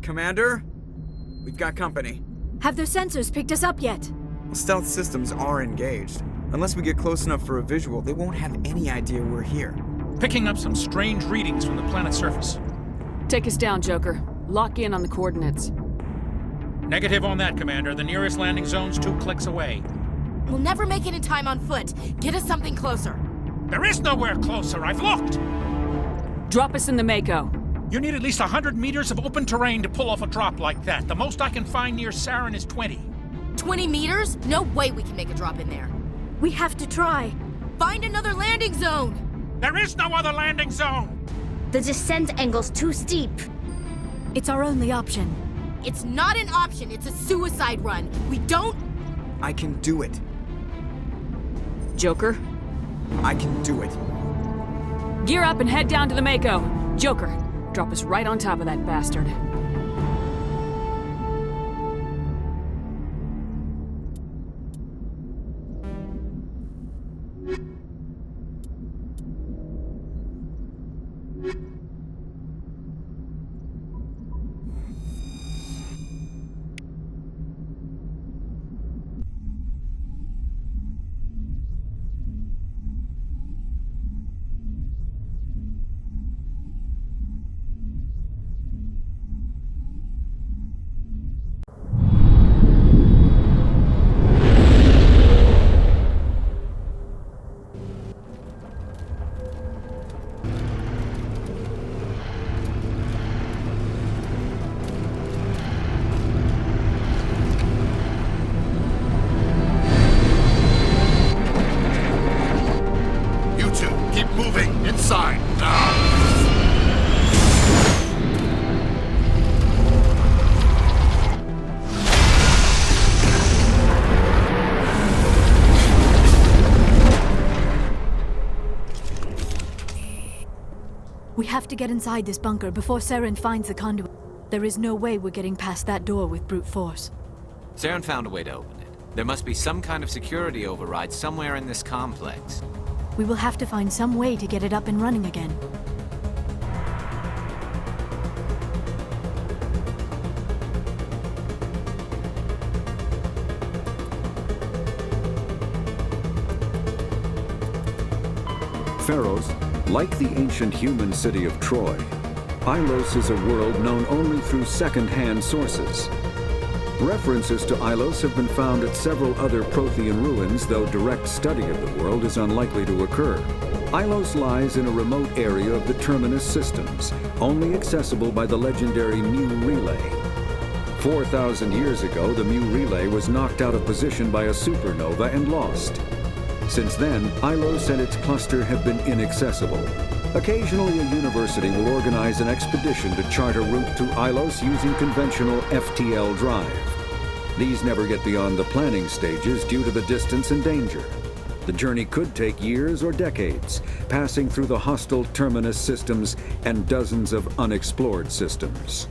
Commander? We've got company. Have their sensors picked us up yet? Stealth systems are engaged. Unless we get close enough for a visual, they won't have any idea we're here. Picking up some strange readings from the planet's surface. Take us down, Joker. Lock in on the coordinates. Negative on that, Commander. The nearest landing zone's 2 clicks away. We'll never make it in time on foot. Get us something closer. There is nowhere closer. I've looked! Drop us in the Mako. You need at least 100 meters of open terrain to pull off a drop like that. The most I can find near Sarin is 20. 20 meters? No way we can make a drop in there. We have to try. Find another landing zone! There is no other landing zone! The descent angle's too steep. It's our only option. It's not an option, it's a suicide run. We don't... I can do it. Joker, I can do it. gear up and head down to the Mako. Joker, drop us right on top of that bastard. Inside, now! We have to get inside this bunker before Sarin finds the conduit. There is no way we're getting past that door with brute force. Sarin found a way to open it. There must be some kind of security override somewhere in this complex. We will have to find some way to get it up and running again. Pharaohs, like the ancient human city of Troy, Ilos is a world known only through second-hand sources. References to Ilos have been found at several other Prothean ruins, though direct study of the world is unlikely to occur. Ilos lies in a remote area of the Terminus systems, only accessible by the legendary Mu Relay. 4,000 years ago, the Mu Relay was knocked out of position by a supernova and lost. Since then, Ilos and its cluster have been inaccessible. Occasionally, a university will organize an expedition to chart a route to Ilos using conventional FTL drive. These never get beyond the planning stages due to the distance and danger. The journey could take years or decades, passing through the hostile Terminus systems and dozens of unexplored systems.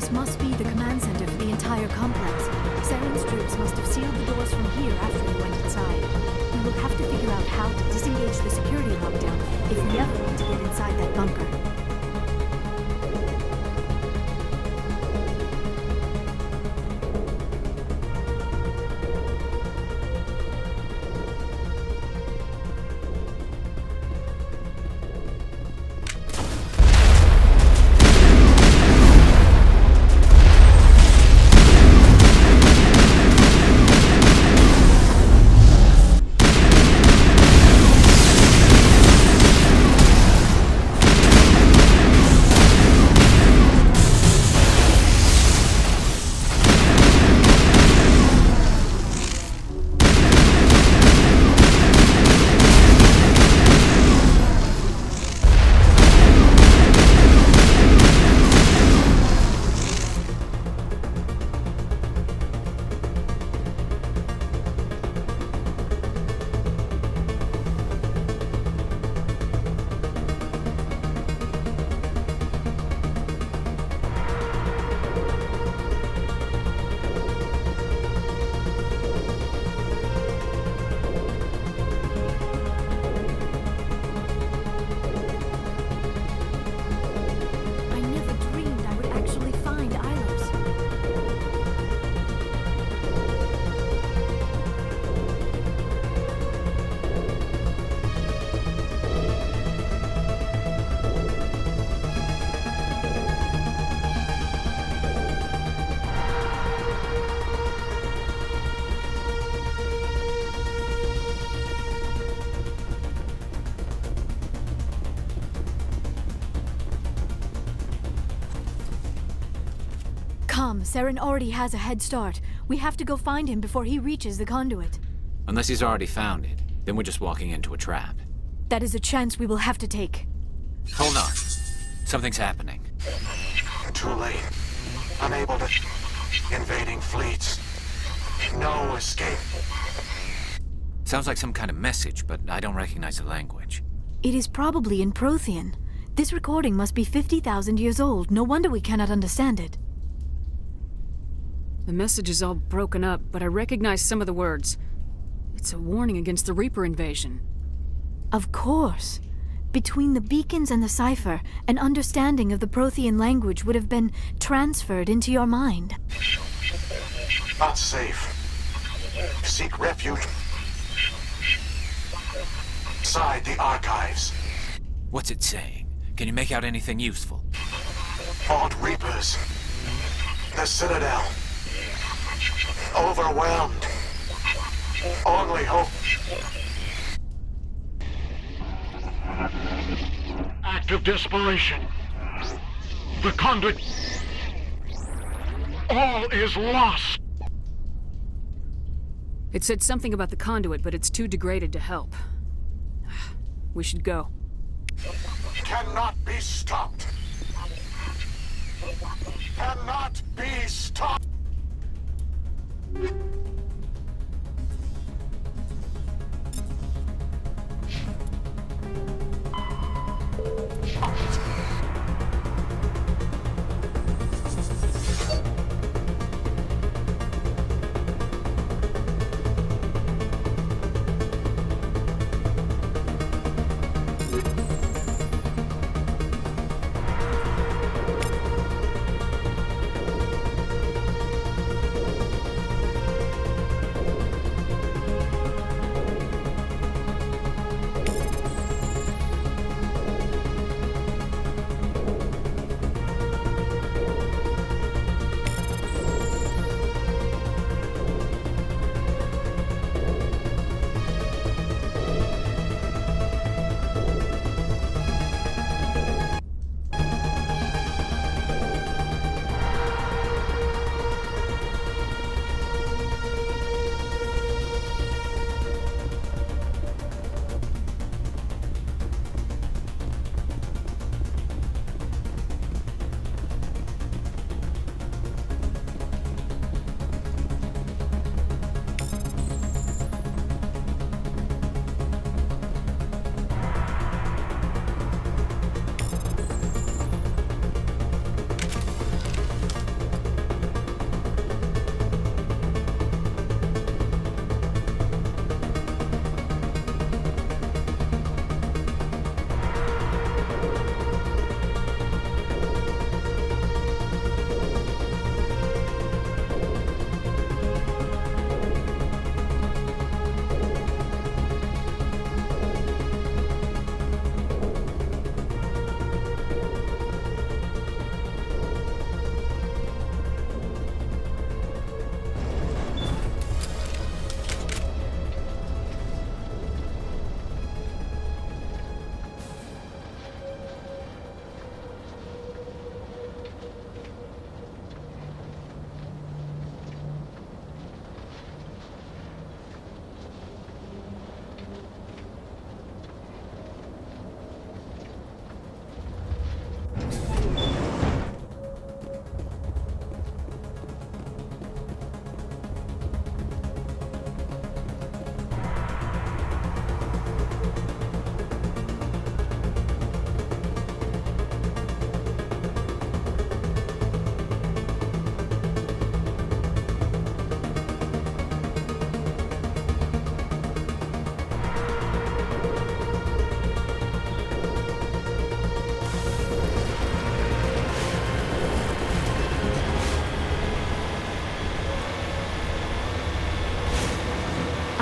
This must be the command center for the entire complex. Saren's troops must have sealed the doors from here after we went inside. We will have to figure out how to disengage the security lockdown if we ever want to get inside that bunker. I never dreamed I would actually find Ilos. Come, Saren already has a head start. We have to go find him before he reaches the conduit. Unless he's already found it, then we're just walking into a trap. That is a chance we will have to take. Hold on. Something's happening. Too late. Unable to... Invading fleets. No escape. Sounds like some kind of message, but I don't recognize the language. It is probably in Prothean. This recording must be 50,000 years old. No wonder we cannot understand it. The message is all broken up, but I recognize some of the words. It's a warning against the Reaper invasion. Of course. Between the beacons and the cipher, an understanding of the Prothean language would have been transferred into your mind. Not safe. Seek refuge. Inside the archives. What's it saying? Can you make out anything useful? Fought Reapers. The Citadel. Overwhelmed. Only hope. Act of desperation. The conduit. All is lost. It said something about the conduit, but it's too degraded to help. We should go. Cannot be stopped. Cannot be stopped.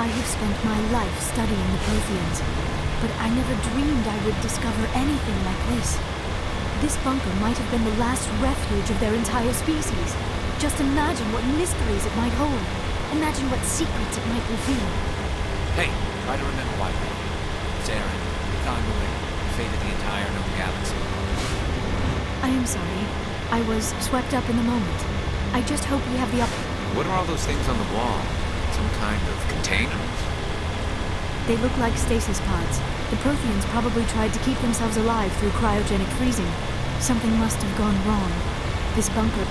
I have spent my life studying the Protheans, but I never dreamed I would discover anything like this. This bunker might have been the last refuge of their entire species. Just imagine what mysteries it might hold. Imagine what secrets it might reveal. Hey, try to remember why we're here. Saren, the conduit, the fate of the entire known galaxy. I am sorry. I was swept up in the moment. I just hope we have the What are all those things on the wall? Some kind of containers? They look like stasis pods. The Protheans probably tried to keep themselves alive through cryogenic freezing. Something must have gone wrong. This bunker...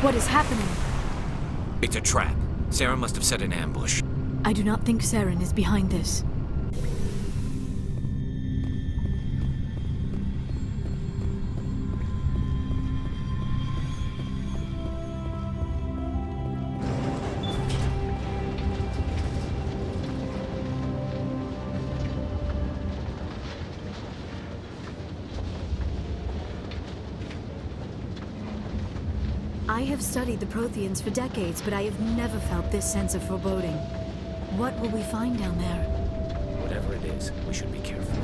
What is happening? It's a trap. Saren must have set an ambush. I do not think Saren is behind this. I have studied the Protheans for decades, but I have never felt this sense of foreboding. What will we find down there? Whatever it is, we should be careful.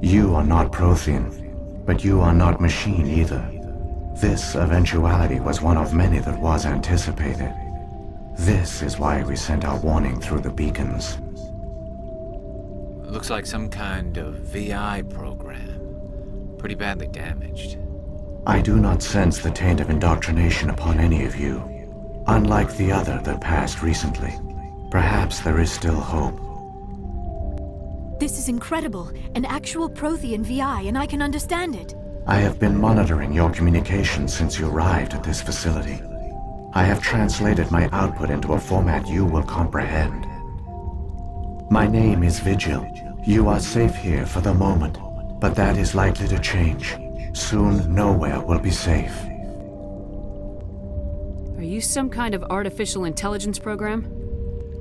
You are not Prothean, but you are not machine either. This eventuality was one of many that was anticipated. This is why we sent our warning through the beacons. Looks like some kind of VI program. Pretty badly damaged. I do not sense the taint of indoctrination upon any of you. Unlike the other that passed recently. Perhaps there is still hope. This is incredible. An actual Prothean VI, and I can understand it. I have been monitoring your communications since you arrived at this facility. I have translated my output into a format you will comprehend. My name is Vigil. You are safe here for the moment, but that is likely to change. Soon, nowhere will be safe. Are you some kind of artificial intelligence program?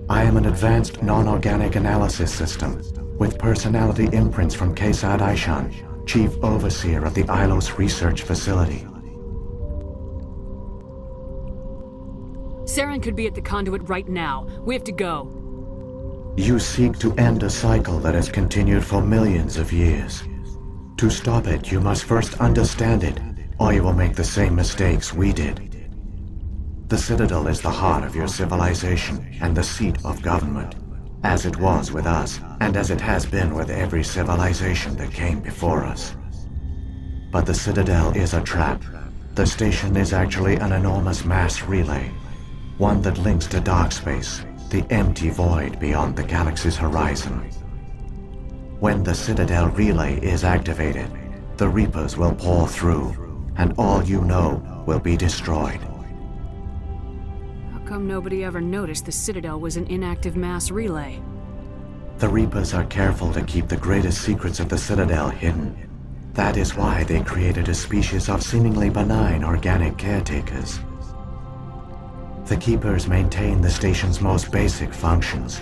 I am an advanced non-organic analysis system, with personality imprints from Kesad Aishan, Chief Overseer of the Ilos Research Facility. Saren could be at the conduit right now. We have to go. You seek to end a cycle that has continued for millions of years. To stop it, you must first understand it, or you will make the same mistakes we did. The Citadel is the heart of your civilization and the seat of government, as it was with us, and as it has been with every civilization that came before us. But the Citadel is a trap. The station is actually an enormous mass relay. One that links to dark space, the empty void beyond the galaxy's horizon. When the Citadel relay is activated, the Reapers will pour through, and all you know will be destroyed. How come nobody ever noticed the Citadel was an inactive mass relay? The Reapers are careful to keep the greatest secrets of the Citadel hidden. That is why they created a species of seemingly benign organic caretakers. The Keepers maintain the station's most basic functions.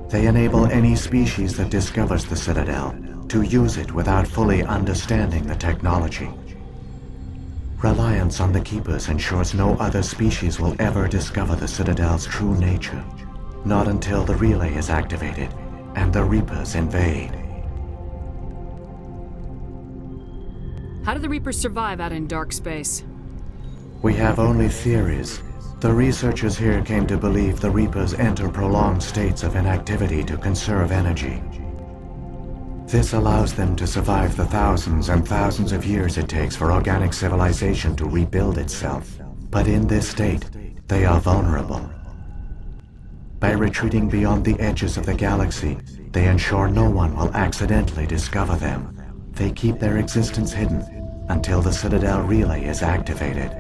They enable any species that discovers the Citadel to use it without fully understanding the technology. Reliance on the Keepers ensures no other species will ever discover the Citadel's true nature. Not until the relay is activated and the Reapers invade. How do the Reapers survive out in dark space? We have only theories. The researchers here came to believe the Reapers enter prolonged states of inactivity to conserve energy. This allows them to survive the thousands and thousands of years it takes for organic civilization to rebuild itself. But in this state, they are vulnerable. By retreating beyond the edges of the galaxy, they ensure no one will accidentally discover them. They keep their existence hidden until the Citadel relay is activated.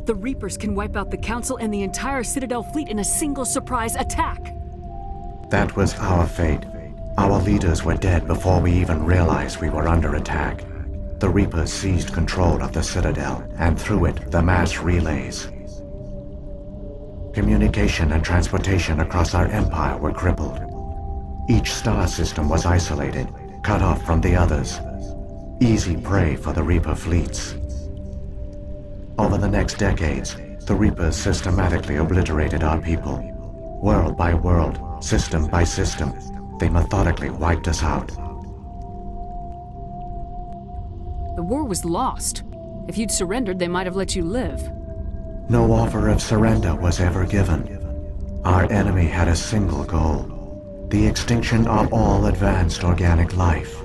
The Reapers can wipe out the Council and the entire Citadel fleet in a single surprise attack. That was our fate. Our leaders were dead before we even realized we were under attack. The Reapers seized control of the Citadel, and through it, the mass relays. Communication and transportation across our empire were crippled. Each star system was isolated, cut off from the others. Easy prey for the Reaper fleets. Over the next decades, the Reapers systematically obliterated our people. World by world, system by system, they methodically wiped us out. The war was lost. If you'd surrendered, they might have let you live. No offer of surrender was ever given. Our enemy had a single goal: the extinction of all advanced organic life.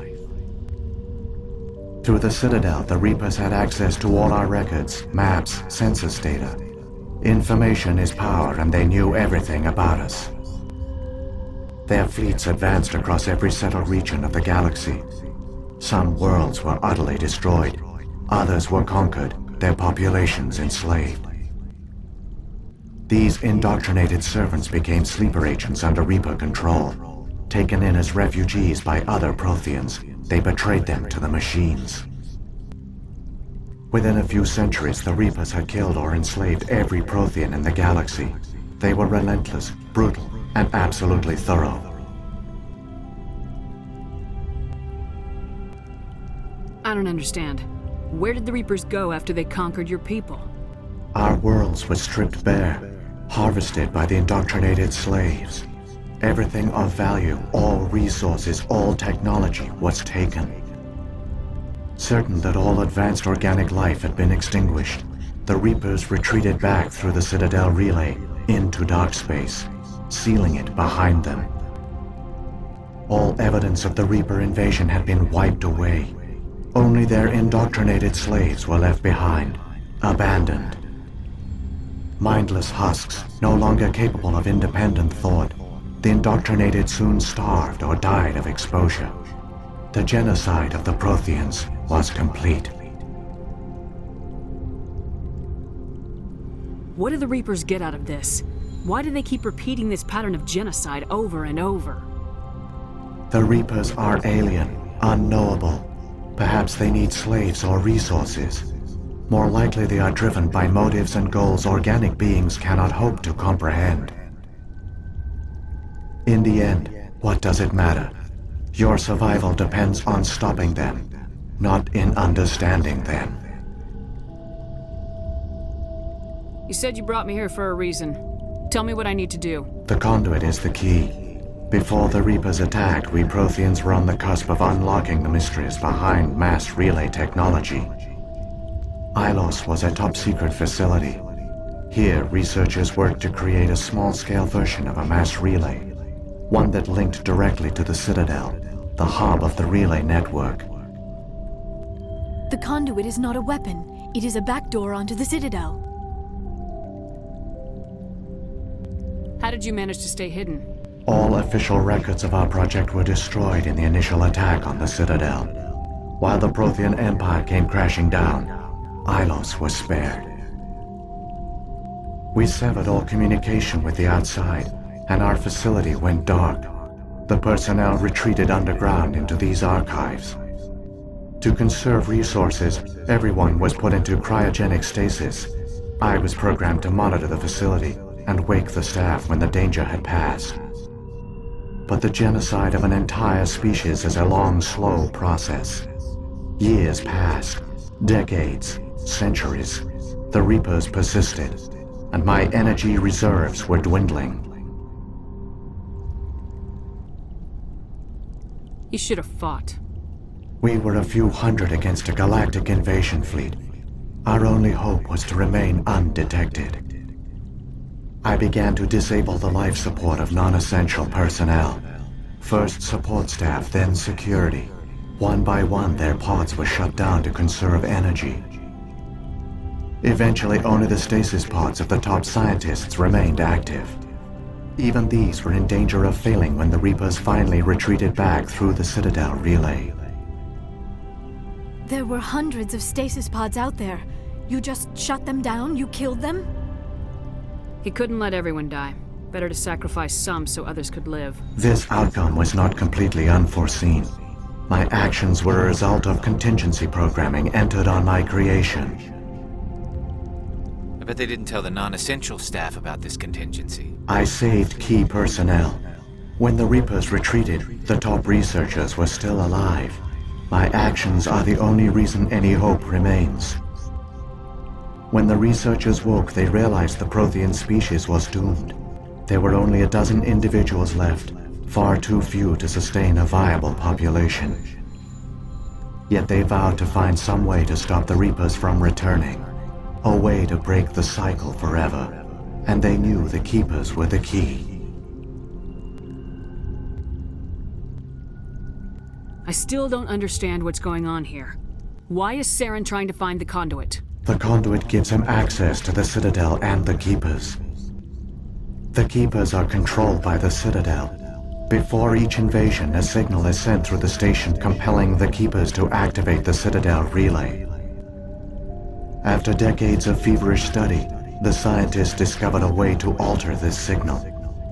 Through the Citadel, the Reapers had access to all our records, maps, census data. Information is power, and they knew everything about us. Their fleets advanced across every settled region of the galaxy. Some worlds were utterly destroyed. Others were conquered, their populations enslaved. These indoctrinated servants became sleeper agents under Reaper control. Taken in as refugees by other Protheans, they betrayed them to the machines. Within a few centuries, the Reapers had killed or enslaved every Prothean in the galaxy. They were relentless, brutal, and absolutely thorough. I don't understand. Where did the Reapers go after they conquered your people? Our worlds were stripped bare, harvested by the indoctrinated slaves. Everything of value, all resources, all technology was taken. Certain that all advanced organic life had been extinguished, the Reapers retreated back through the Citadel relay into dark space, sealing it behind them. All evidence of the Reaper invasion had been wiped away. Only their indoctrinated slaves were left behind, abandoned. Mindless husks, no longer capable of independent thought, the indoctrinated soon starved or died of exposure. The genocide of the Protheans was complete. What do the Reapers get out of this? Why do they keep repeating this pattern of genocide over and over? The Reapers are alien, unknowable. Perhaps they need slaves or resources. More likely they are driven by motives and goals organic beings cannot hope to comprehend. In the end, what does it matter? Your survival depends on stopping them, not in understanding them. You said you brought me here for a reason. Tell me what I need to do. The conduit is the key. Before the Reapers attacked, we Protheans were on the cusp of unlocking the mysteries behind mass relay technology. Ilos was a top-secret facility. Here, researchers worked to create a small-scale version of a mass relay, one that linked directly to the Citadel, the hub of the relay network. The conduit is not a weapon. It is a backdoor onto the Citadel. How did you manage to stay hidden? All official records of our project were destroyed in the initial attack on the Citadel. While the Prothean Empire came crashing down, Ilos was spared. We severed all communication with the outside, and our facility went dark. The personnel retreated underground into these archives. To conserve resources, everyone was put into cryogenic stasis. I was programmed to monitor the facility and wake the staff when the danger had passed. But the genocide of an entire species is a long, slow process. Years passed, decades, centuries. The Reapers persisted, and my energy reserves were dwindling. You should have fought. We were a few hundred against a galactic invasion fleet. Our only hope was to remain undetected. I began to disable the life support of non-essential personnel. First support staff, then security. One by one, their pods were shut down to conserve energy. Eventually, only the stasis pods of the top scientists remained active. Even these were in danger of failing when the Reapers finally retreated back through the Citadel relay. There were hundreds of stasis pods out there. You just shut them down? You killed them? He couldn't let everyone die. Better to sacrifice some so others could live. This outcome was not completely unforeseen. My actions were a result of contingency programming entered on my creation. I bet they didn't tell the non-essential staff about this contingency. I saved key personnel. When the Reapers retreated, the top researchers were still alive. My actions are the only reason any hope remains. When the researchers woke, they realized the Prothean species was doomed. There were only a dozen individuals left, far too few to sustain a viable population. Yet they vowed to find some way to stop the Reapers from returning. A way to break the cycle forever. And they knew the Keepers were the key. I still don't understand what's going on here. Why is Saren trying to find the conduit? The conduit gives him access to the Citadel and the Keepers. The Keepers are controlled by the Citadel. Before each invasion, a signal is sent through the station compelling the Keepers to activate the Citadel relay. After decades of feverish study, the scientists discovered a way to alter this signal.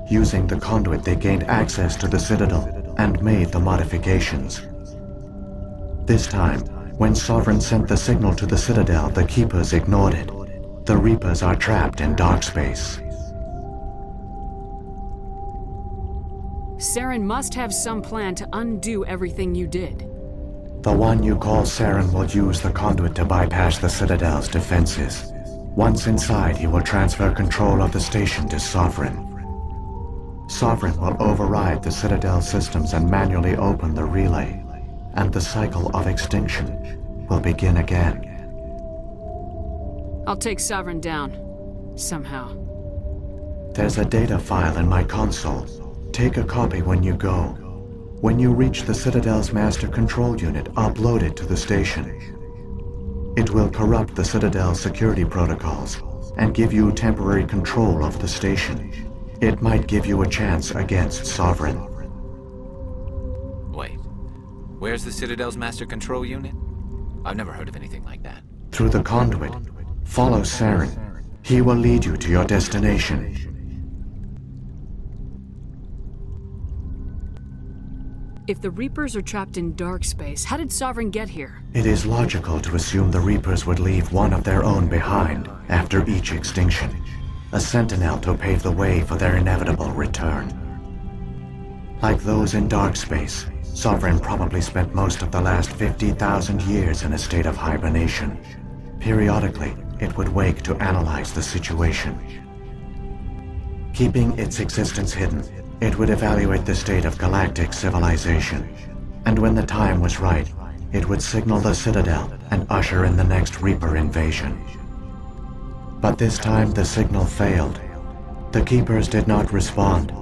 Using the conduit, they gained access to the Citadel and made the modifications. This time, when Sovereign sent the signal to the Citadel, the Keepers ignored it. The Reapers are trapped in dark space. Saren must have some plan to undo everything you did. The one you call Saren will use the conduit to bypass the Citadel's defenses. Once inside, he will transfer control of the station to Sovereign. Sovereign will override the Citadel systems and manually open the relay, and the cycle of extinction will begin again. I'll take Sovereign down. Somehow. There's a data file in my console. Take a copy when you go. When you reach the Citadel's master control unit, upload it to the station. It will corrupt the Citadel's security protocols and give you temporary control of the station. It might give you a chance against Sovereign. Wait, where's the Citadel's master control unit? I've never heard of anything like that. Through the conduit, follow Saren. He will lead you to your destination. If the Reapers are trapped in dark space, how did Sovereign get here? It is logical to assume the Reapers would leave one of their own behind after each extinction. A sentinel to pave the way for their inevitable return. Like those in dark space, Sovereign probably spent most of the last 50,000 years in a state of hibernation. Periodically, it would wake to analyze the situation. Keeping its existence hidden, it would evaluate the state of galactic civilization. And when the time was right, it would signal the Citadel and usher in the next Reaper invasion. But this time the signal failed. The Keepers did not respond.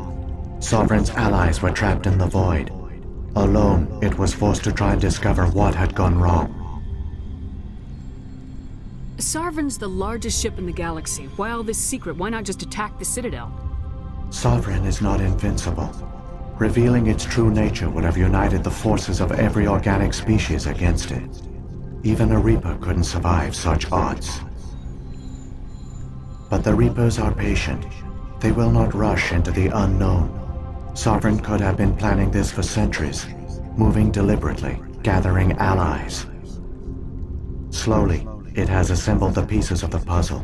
Sovereign's allies were trapped in the void. Alone, it was forced to try and discover what had gone wrong. Sovereign's the largest ship in the galaxy. Why all this secret? Why not just attack the Citadel? Sovereign is not invincible. Revealing its true nature would have united the forces of every organic species against it. Even a Reaper couldn't survive such odds. But the Reapers are patient. They will not rush into the unknown. Sovereign could have been planning this for centuries, moving deliberately, gathering allies. Slowly, it has assembled the pieces of the puzzle,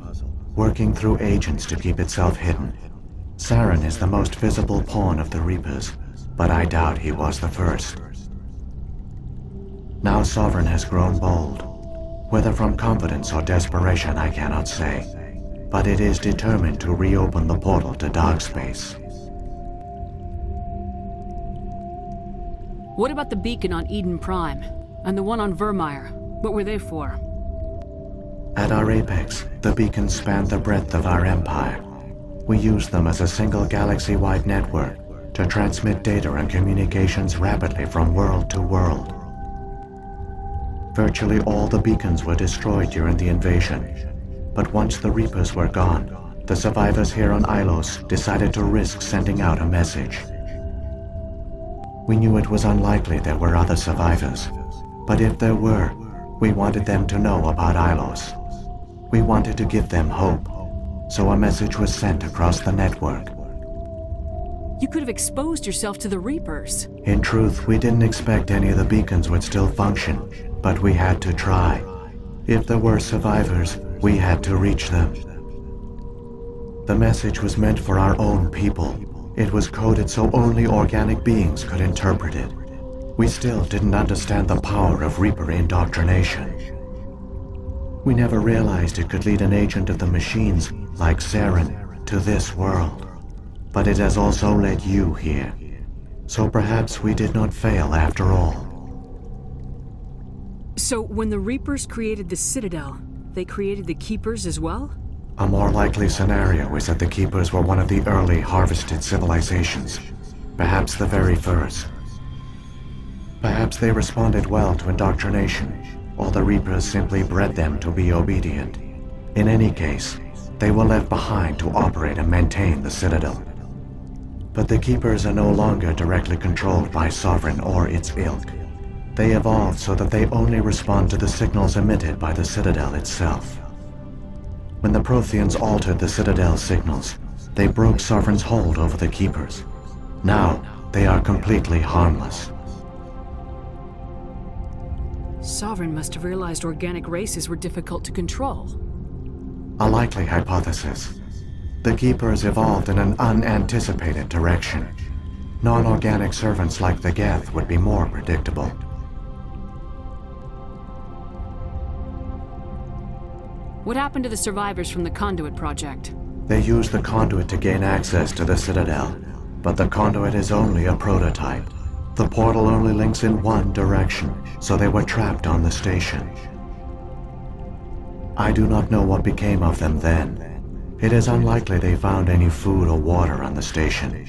working through agents to keep itself hidden. Saren is the most visible pawn of the Reapers, but I doubt he was the first. Now Sovereign has grown bold. Whether from confidence or desperation, I cannot say. But it is determined to reopen the portal to dark space. What about the beacon on Eden Prime? And the one on Vermeer? What were they for? At our apex, the beacons spanned the breadth of our empire. We used them as a single galaxy-wide network to transmit data and communications rapidly from world to world. Virtually all the beacons were destroyed during the invasion, but once the Reapers were gone, the survivors here on Ilos decided to risk sending out a message. We knew it was unlikely there were other survivors, but if there were, we wanted them to know about Ilos. We wanted to give them hope, so a message was sent across the network. You could have exposed yourself to the Reapers. In truth, we didn't expect any of the beacons would still function, but we had to try. If there were survivors, we had to reach them. The message was meant for our own people. It was coded so only organic beings could interpret it. We still didn't understand the power of Reaper indoctrination. We never realized it could lead an agent of the machines, like Saren, to this world. But it has also led you here. So perhaps we did not fail after all. So when the Reapers created the Citadel, they created the Keepers as well? A more likely scenario is that the Keepers were one of the early harvested civilizations, perhaps the very first. Perhaps they responded well to indoctrination, or the Reapers simply bred them to be obedient. In any case, they were left behind to operate and maintain the Citadel. But the Keepers are no longer directly controlled by Sovereign or its ilk. They evolved so that they only respond to the signals emitted by the Citadel itself. When the Protheans altered the Citadel's signals, they broke Sovereign's hold over the Keepers. Now, they are completely harmless. Sovereign must have realized organic races were difficult to control. A likely hypothesis. The Keepers evolved in an unanticipated direction. Non-organic servants like the Geth would be more predictable. What happened to the survivors from the Conduit project? They used the conduit to gain access to the Citadel, but the conduit is only a prototype. The portal only links in one direction, so they were trapped on the station. I do not know what became of them then. It is unlikely they found any food or water on the station.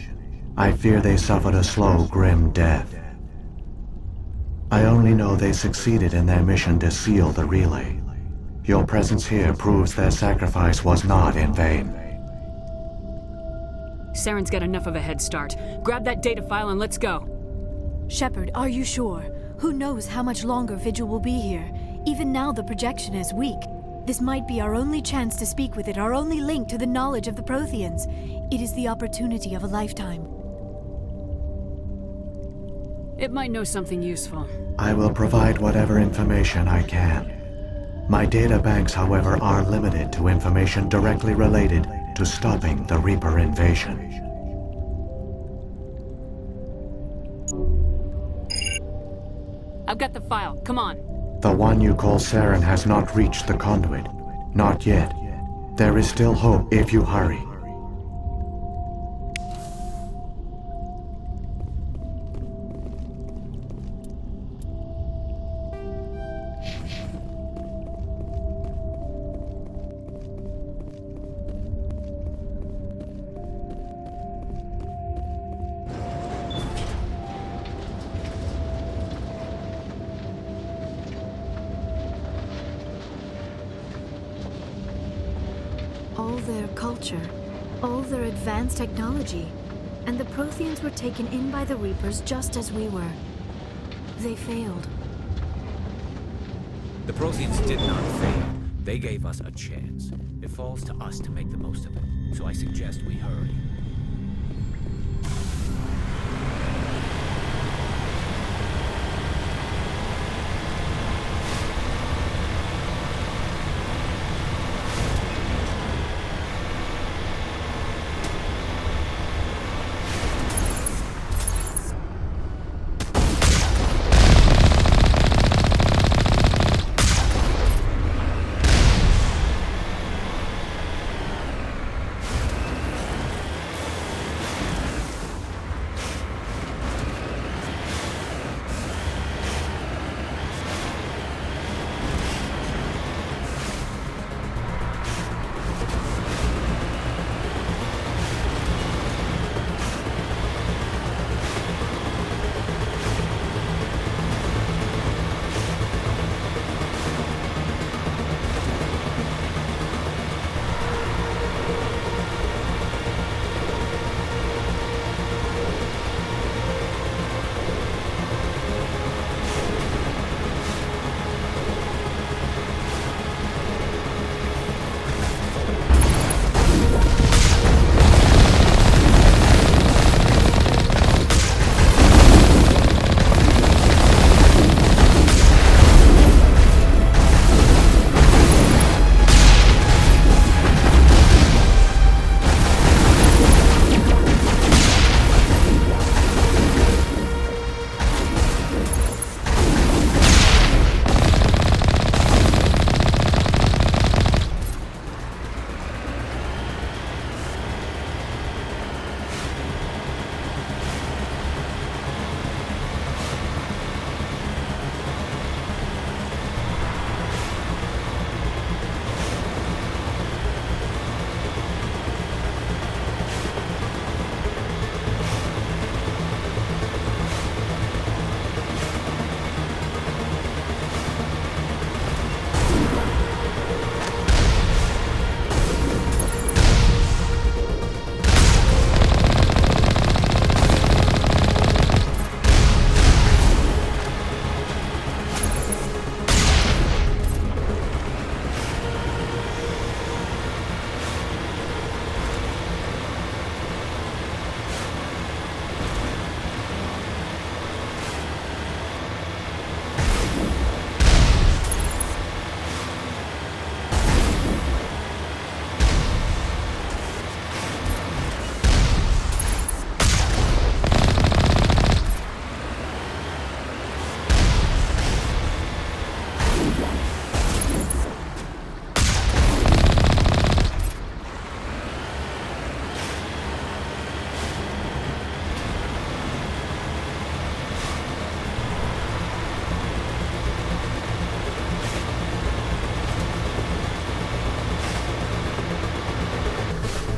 I fear they suffered a slow, grim death. I only know they succeeded in their mission to seal the relay. Your presence here proves their sacrifice was not in vain. Saren's got enough of a head start. Grab that data file and let's go. Shepard, are you sure? Who knows how much longer Vigil will be here? Even now the projection is weak. This might be our only chance to speak with it, our only link to the knowledge of the Protheans. It is the opportunity of a lifetime. It might know something useful. I will provide whatever information I can. My data banks, however, are limited to information directly related to stopping the Reaper invasion. I've got the file. Come on. The one you call Saren has not reached the conduit. Not yet. There is still hope if you hurry. All their culture, all their advanced technology, and the Protheans were taken in by the Reapers just as we were. They failed. The Protheans did not fail. They gave us a chance. It falls to us to make the most of it. So I suggest we hurry.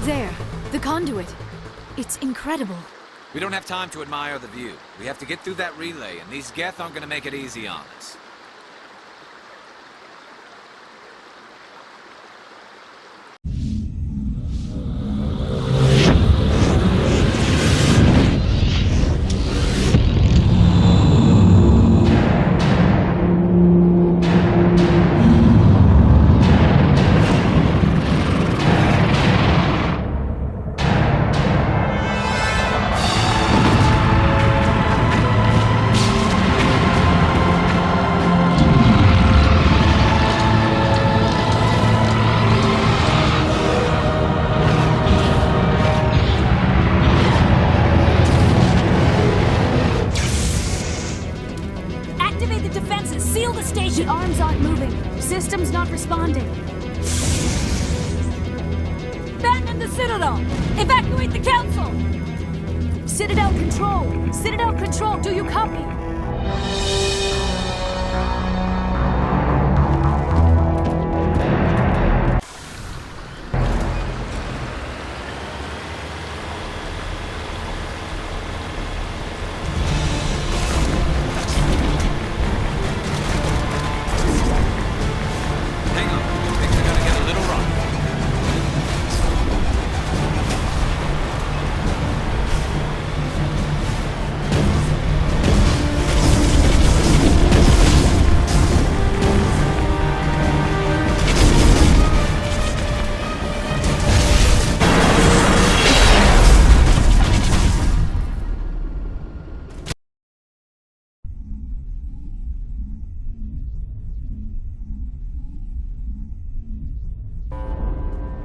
There, the conduit. It's incredible. We don't have time to admire the view. We have to get through that relay, and these Geth aren't gonna make it easy on us. Activate the defenses! Seal the station! The arms aren't moving. System's not responding. Abandon the Citadel! Evacuate the Council! Citadel Control! Citadel Control, do you copy? Hang on. Things are gonna get a little rough.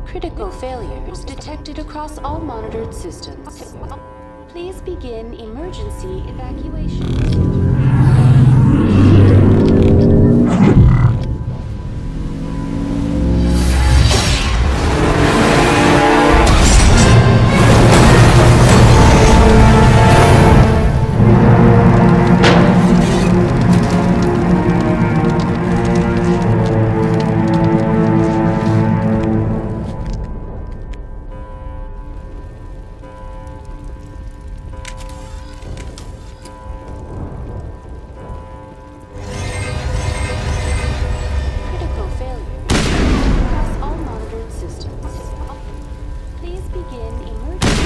Critical failures detected across all monitored systems. Please begin emergency evacuation. Critical failures across all monitored systems. Please begin emergency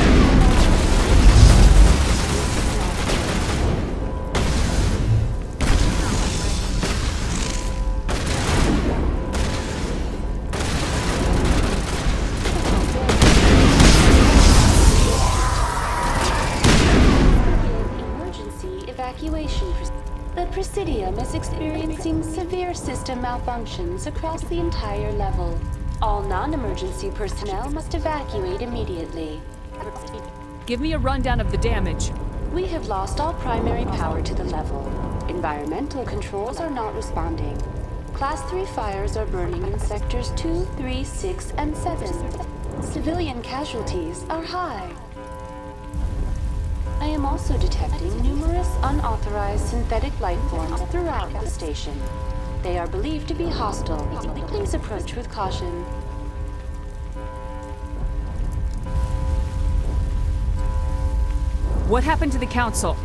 evacuation. The Presidium is experiencing severe system malfunctions across the entire level. All non-emergency personnel must evacuate immediately. Give me a rundown of the damage. We have lost all primary power to the level. Environmental controls are not responding. Class 3 fires are burning in sectors 2, 3, 6, and 7. Civilian casualties are high. I am also detecting numerous unauthorized synthetic life forms throughout the station. They are believed to be hostile. Please approach with caution. What happened to the Council?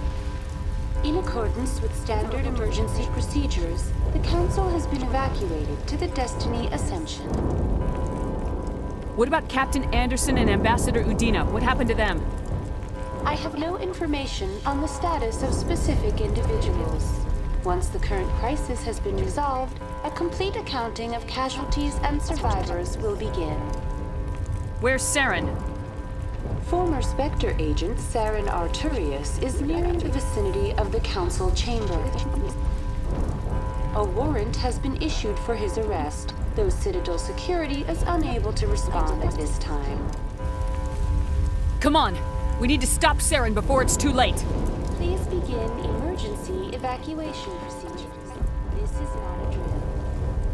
In accordance with standard emergency procedures, the Council has been evacuated to the Destiny Ascension. What about Captain Anderson and Ambassador Udina? What happened to them? I have no information on the status of specific individuals. Once the current crisis has been resolved, a complete accounting of casualties and survivors will begin. Where's Saren? Former Spectre agent Saren Arturius is nearing the vicinity of the Council chamber. A warrant has been issued for his arrest, though Citadel security is unable to respond at this time. Come on! We need to stop Saren before it's too late! Please begin emergency evacuation procedures. This is not a drill.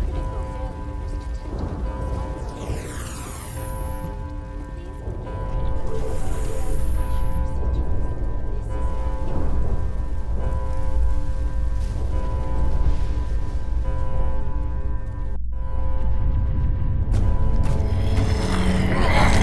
Critical failures detected across all systems. Please begin emergency evacuation procedures. This is not a drill.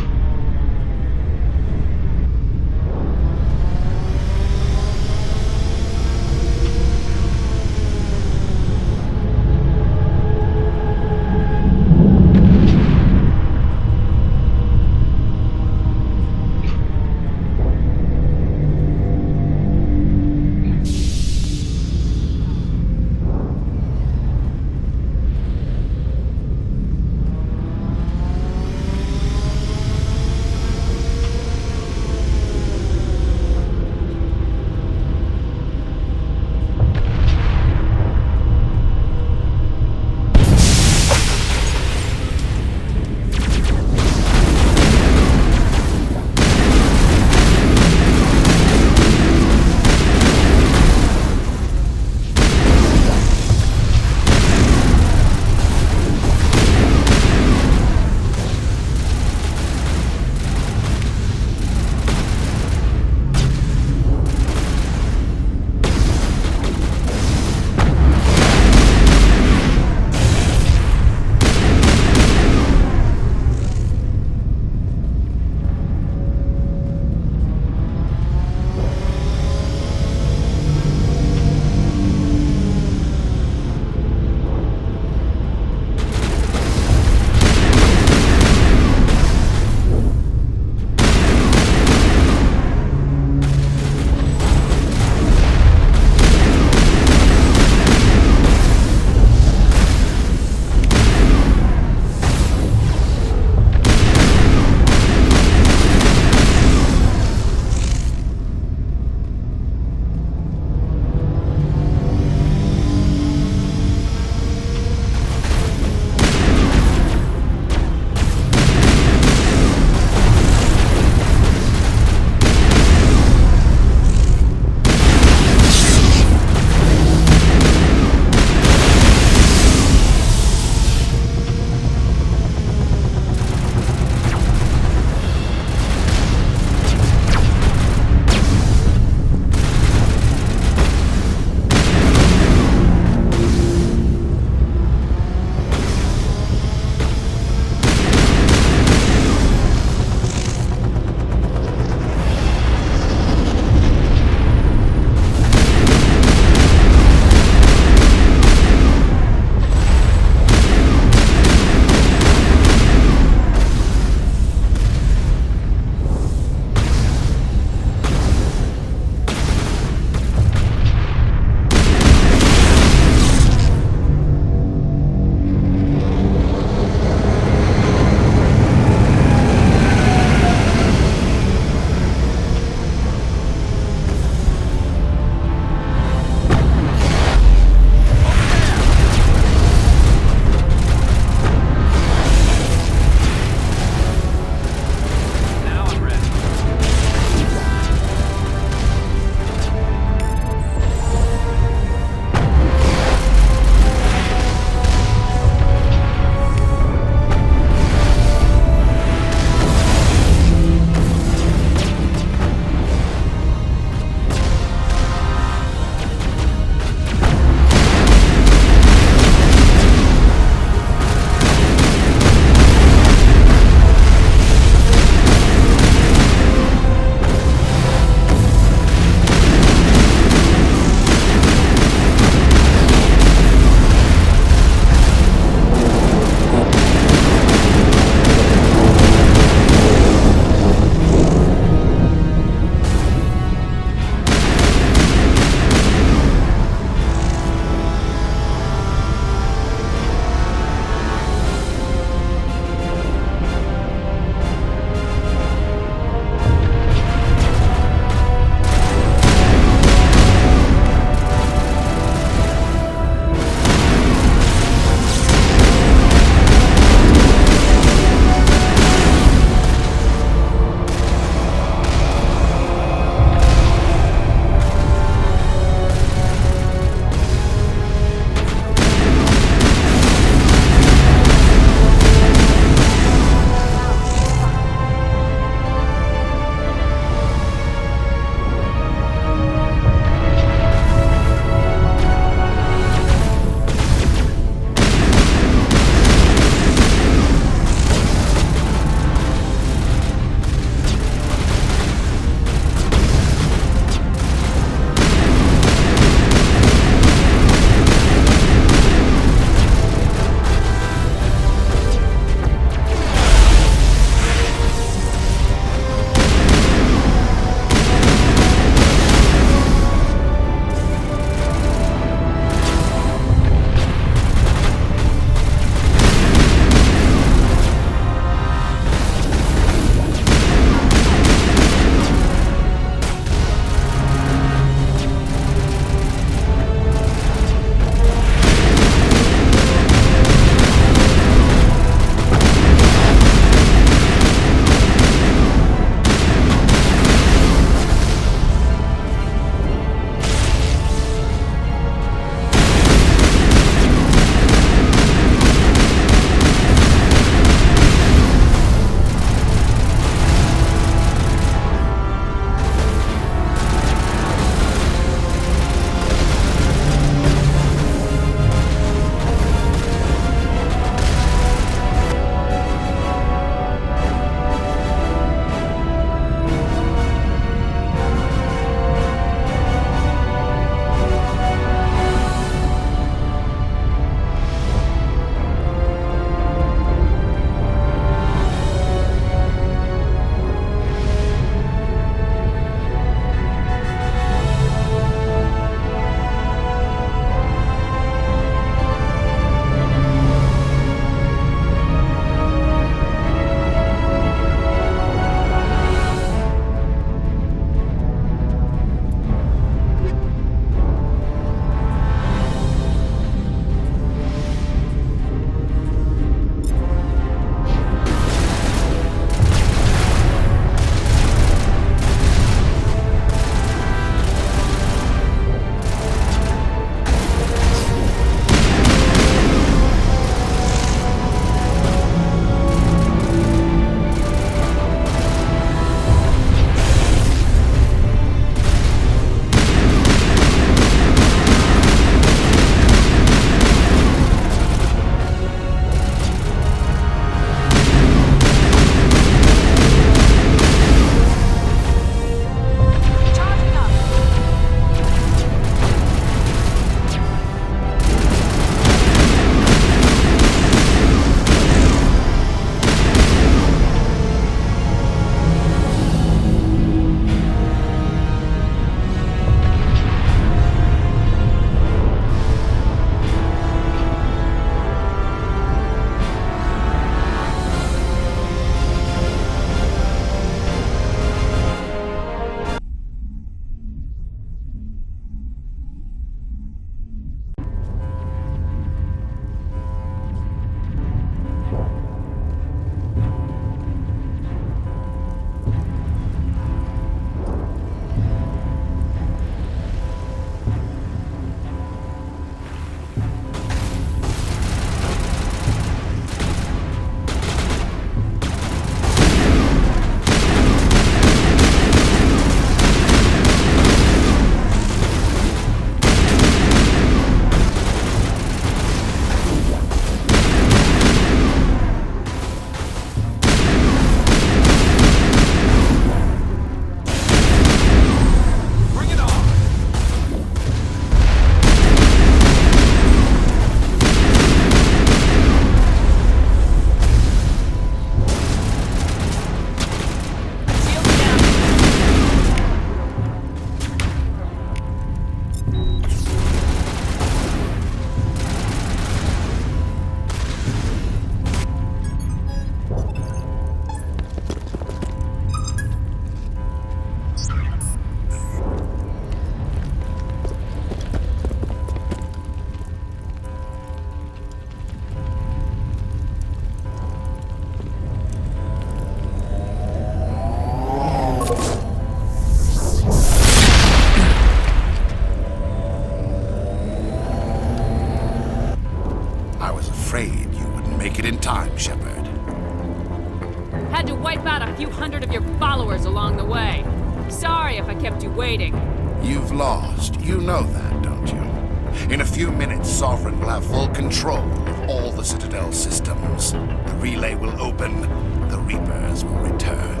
waiting. You've lost. You know that, don't you? In a few minutes, Sovereign will have full control of all the Citadel systems. The relay will open. The Reapers will return.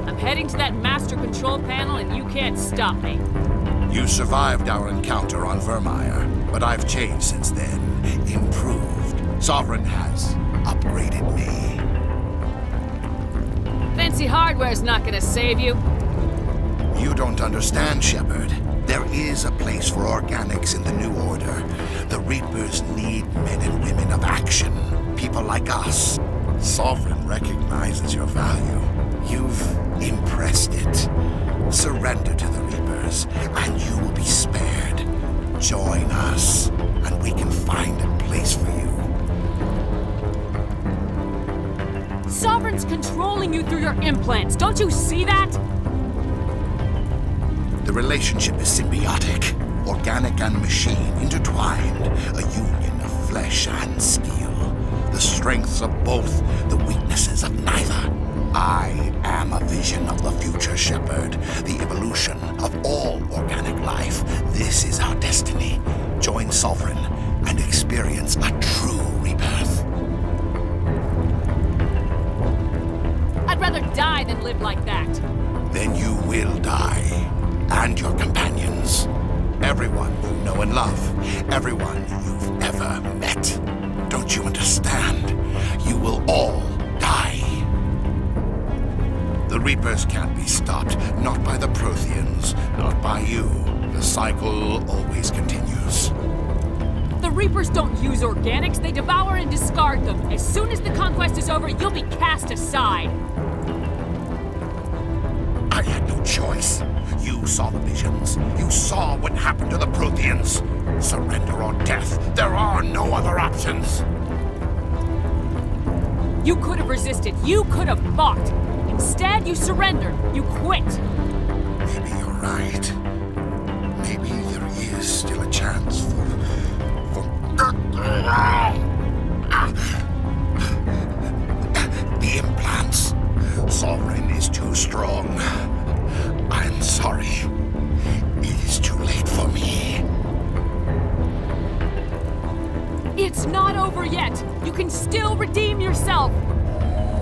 I'm heading to that master control panel and you can't stop me. You survived our encounter on Vermeer, but I've changed since then. Improved. Sovereign has upgraded me. Fancy hardware's not gonna save you. You don't understand, Shepard. There is a place for organics in the New Order. The Reapers need men and women of action. People like us. Sovereign recognizes your value. You've impressed it. Surrender to the Reapers, and you will be spared. Join us, and we can find a place for you. Sovereign's controlling you through your implants. Don't you see that? The relationship is symbiotic, organic and machine intertwined, a union of flesh and steel. The strengths of both, the weaknesses of neither. I am a vision of the future, Shepard, the evolution of all organic life. This is our destiny. Join Sovereign and experience a true rebirth. I'd rather die than live like that. Then you will die. And your companions. Everyone you know and love. Everyone you've ever met. Don't you understand? You will all die. The Reapers can't be stopped. Not by the Protheans. Not by you. The cycle always continues. The Reapers don't use organics. They devour and discard them. As soon as the conquest is over, you'll be cast aside. I had no choice. You saw the visions. You saw what happened to the Protheans. Surrender or death. There are no other options. You could have resisted. You could have fought. Instead, you surrendered. You quit. Maybe you're right. Maybe there is still a chance for... The implants. Sovereign is too strong. I'm sorry. It is too late for me. It's not over yet. You can still redeem yourself.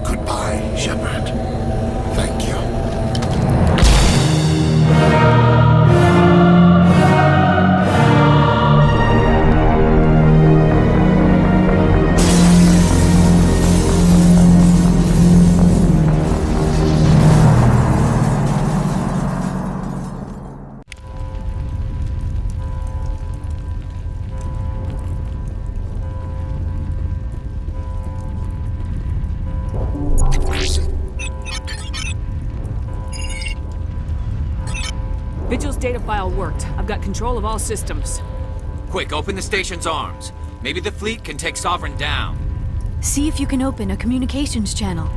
Goodbye, Shepard. Thank you. Vigil's data file worked. I've got control of all systems. Quick, open the station's arms. Maybe the fleet can take Sovereign down. See if you can open a communications channel.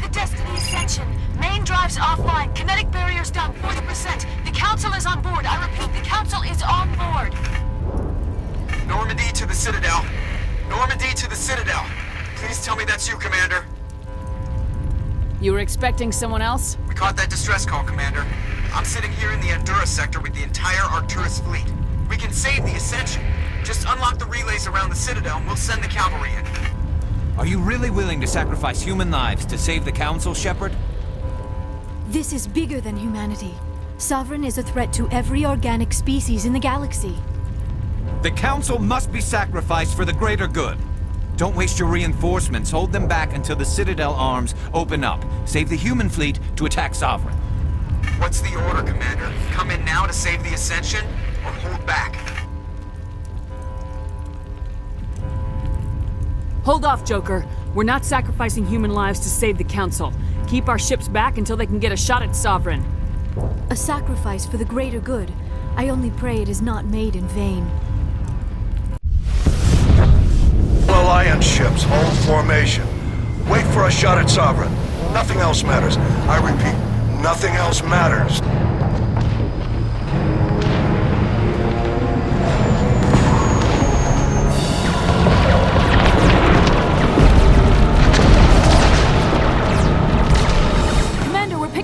The Destiny Ascension. Main drives offline. Kinetic barriers down 40%. The Council is on board. I repeat, the Council is on board. Normandy to the Citadel. Normandy to the Citadel. Please tell me that's you, Commander. You were expecting someone else? We caught that distress call, Commander. I'm sitting here in the Andurra sector with the entire Arcturus fleet. We can save the Ascension. Just unlock the relays around the Citadel and we'll send the cavalry in. Are you really willing to sacrifice human lives to save the Council, Shepard? This is bigger than humanity. Sovereign is a threat to every organic species in the galaxy. The Council must be sacrificed for the greater good. Don't waste your reinforcements. Hold them back until the Citadel arms open up. Save the human fleet to attack Sovereign. What's the order, Commander? Come in now to save the Ascension, or hold back? Hold off, Joker. We're not sacrificing human lives to save the Council. Keep our ships back until they can get a shot at Sovereign. A sacrifice for the greater good. I only pray it is not made in vain. Alliance ships, hold formation. Wait for a shot at Sovereign. Nothing else matters. I repeat, nothing else matters.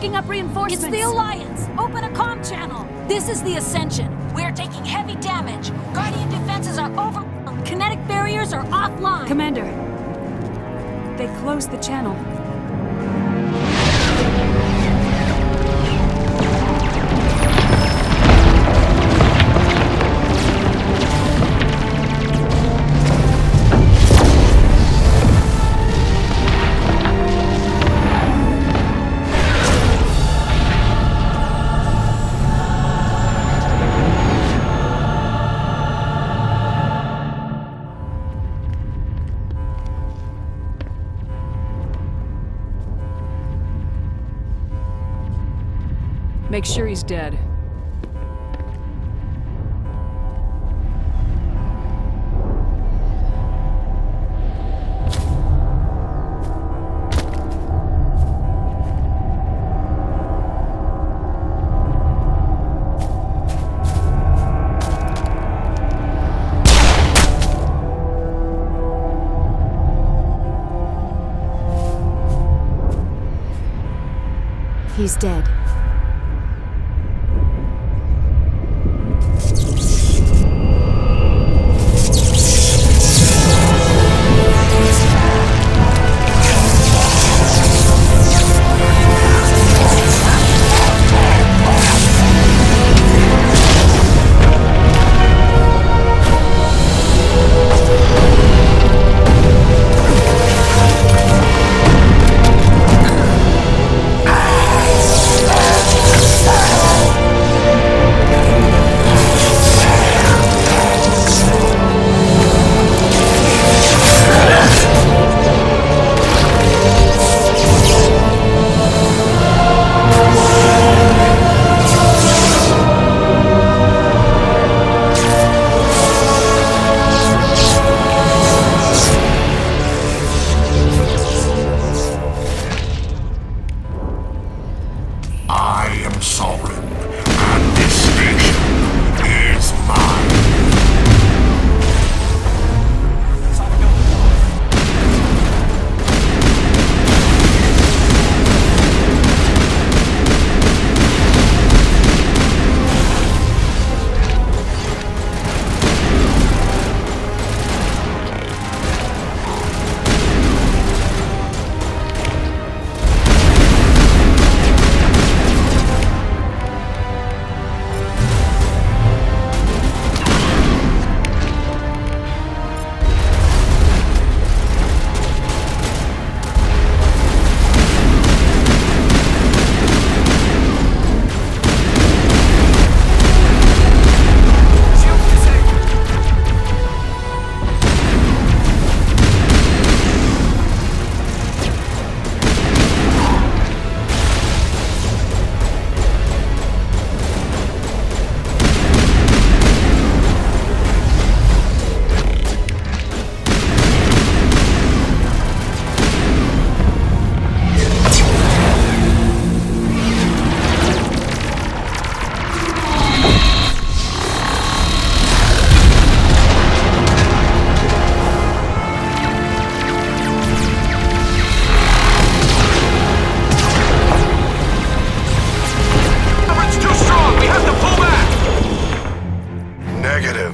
picking up reinforcements. It's the Alliance! Open a comm channel! This is the Ascension. We're taking heavy damage. Guardian defenses are overwhelmed. Kinetic barriers are offline. Commander, they closed the channel. Make sure he's dead. He's dead.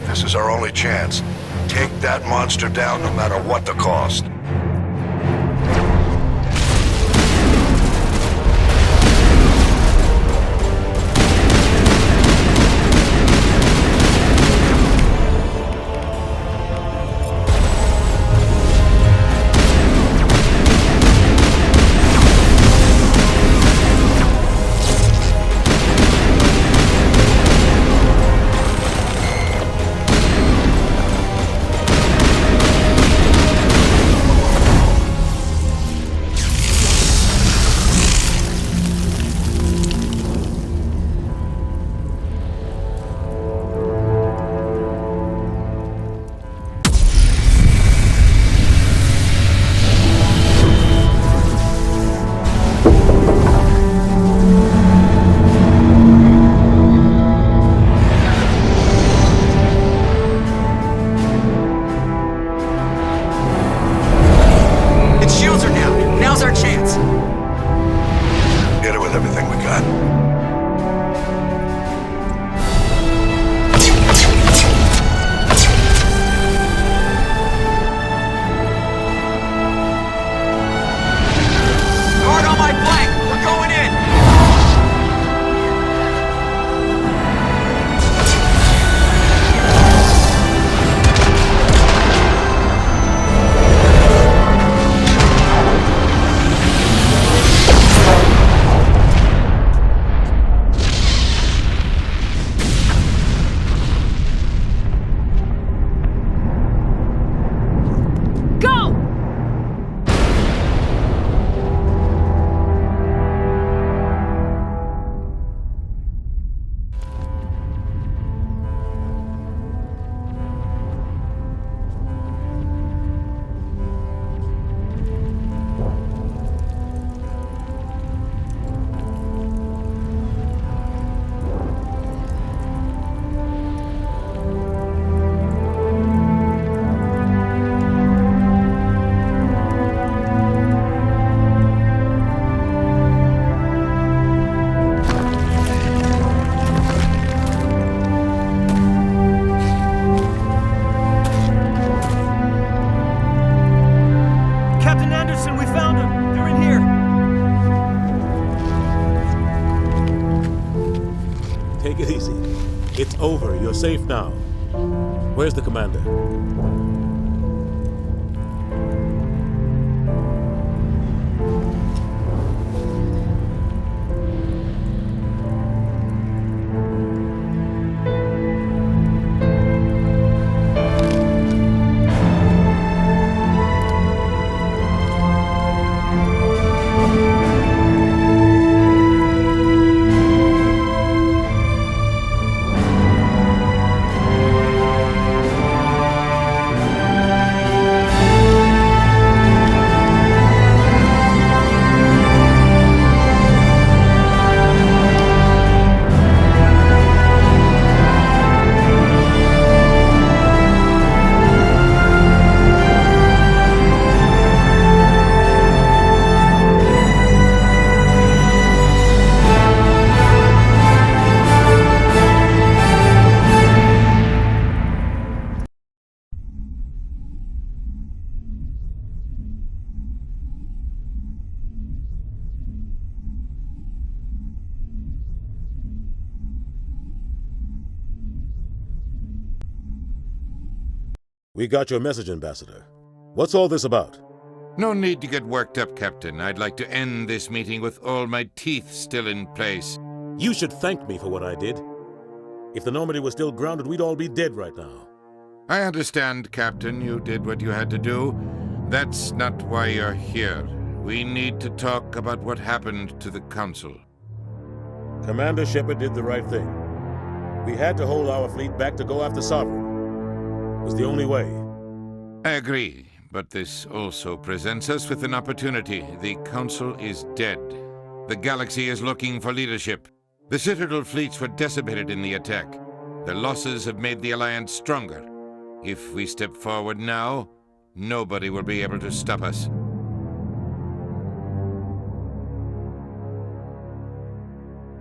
This is our only chance. Take that monster down no matter what the cost. doing everything we got. Guard on my flank! We're going in! Take it easy. It's over. You're safe now. Where's the commander? We got your message, Ambassador. What's all this about? No need to get worked up, Captain. I'd like to end this meeting with all my teeth still in place. You should thank me for what I did. If the Normandy was still grounded, we'd all be dead right now. I understand, Captain. You did what you had to do. That's not why you're here. We need to talk about what happened to the Council. Commander Shepard did the right thing. We had to hold our fleet back to go after Sovereign. It was the only way. I agree, but this also presents us with an opportunity. The Council is dead. The galaxy is looking for leadership. The Citadel fleets were decimated in the attack. Their losses have made the Alliance stronger. If we step forward now, nobody will be able to stop us.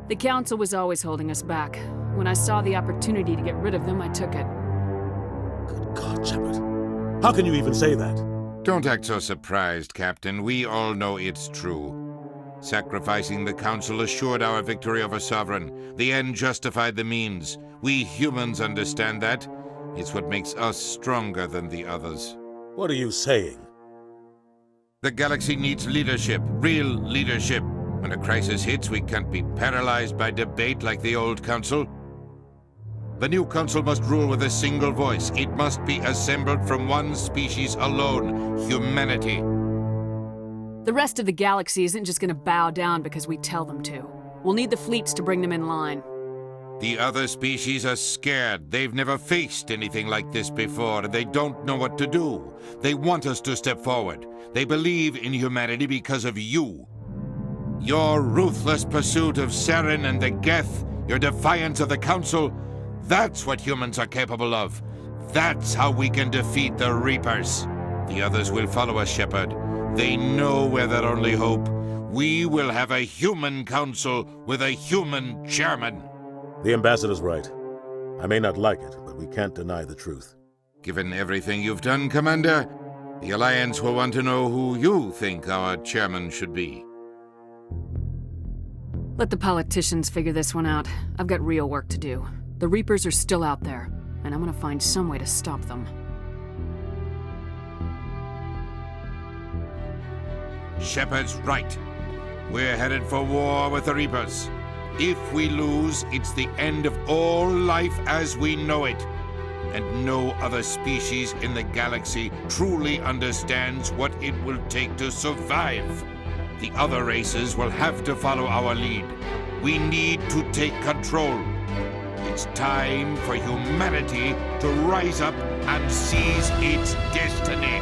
The Council was always holding us back. When I saw the opportunity to get rid of them, I took it. Good God, Shepard. How can you even say that? Don't act so surprised, Captain. We all know it's true. Sacrificing the Council assured our victory over Sovereign. The end justified the means. We humans understand that. It's what makes us stronger than the others. What are you saying? The galaxy needs leadership, real leadership. When a crisis hits, we can't be paralyzed by debate like the old Council. The new Council must rule with a single voice. It must be assembled from one species alone, humanity. The rest of the galaxy isn't just gonna bow down because we tell them to. We'll need the fleets to bring them in line. The other species are scared. They've never faced anything like this before, and they don't know what to do. They want us to step forward. They believe in humanity because of you. Your ruthless pursuit of Saren and the Geth, your defiance of the Council, that's what humans are capable of. That's how we can defeat the Reapers. The others will follow us, Shepard. They know we're their only hope. We will have a human council with a human chairman. The ambassador's right. I may not like it, but we can't deny the truth. Given everything you've done, Commander, the Alliance will want to know who you think our chairman should be. Let the politicians figure this one out. I've got real work to do. The Reapers are still out there, and I'm gonna find some way to stop them. Shepard's right. We're headed for war with the Reapers. If we lose, it's the end of all life as we know it. And no other species in the galaxy truly understands what it will take to survive. The other races will have to follow our lead. We need to take control. It's time for humanity to rise up and seize its destiny.